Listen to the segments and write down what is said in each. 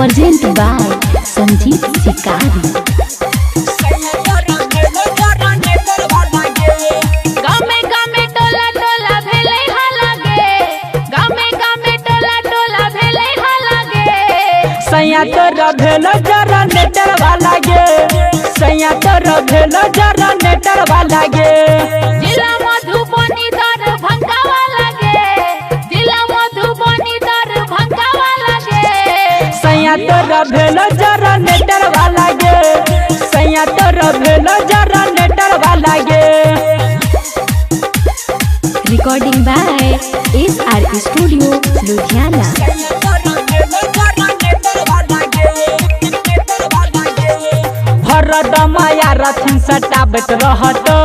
Present by Sanjeet शिकारी। सैया तोरा भेलो जरा नेटर वाला गे, सैया तोरा भेलो जरा नेटर वाला गे। जिला मधुबनी दरभंगा वाला गे, जिला मधुबनी दरभंगा वाला गे। सैया तोरा भेलो जरा नेटर वाला गे, सैया तोरा भेलो जरा नेटर वाला गे। Recording by SR studio Ludhiana. हरदमाया रथिन सटाबत रहतो,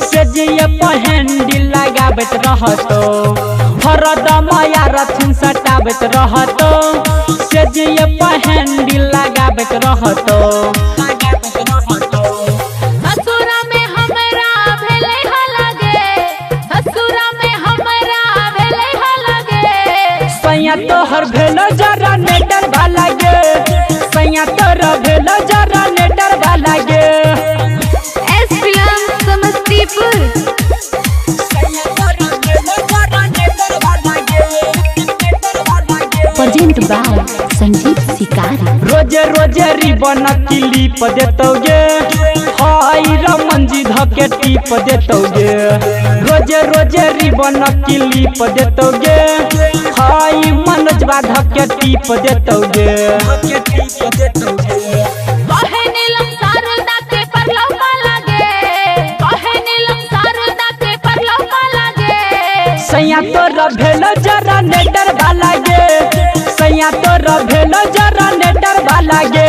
से जिये पहेंडी लगाबत रहतो। हरदमाया रथिन सटाबत रहतो, से जिये पहेंडी लगाबत रहतो। ससुरा में हमरा भेलै हलागे, ससुरा में हमरा भेलै हलागे। सैया तोहर भेलो जरा नेटर वाला गे, सैया तोरा भेलो जरा नेटर वाला गे। SPM Samastipur. Present by Sanjeet Shikari. रोजे रोजे रिबन क्लिप देतोगे, हाय रमनजी धके टिप देतोगे। रोजे रोजे रिबन क्लिप देतोगे, हाय मनोजवा धके टिप देतोगे। कहे नीलम शारदा के परलौ लागे, कहे नीलम शारदा के परलौ लागे। सैया तोरा भेलो जरा नेटर वाला गे, सैया तोरा भेलो जरा नेटर वाला गे।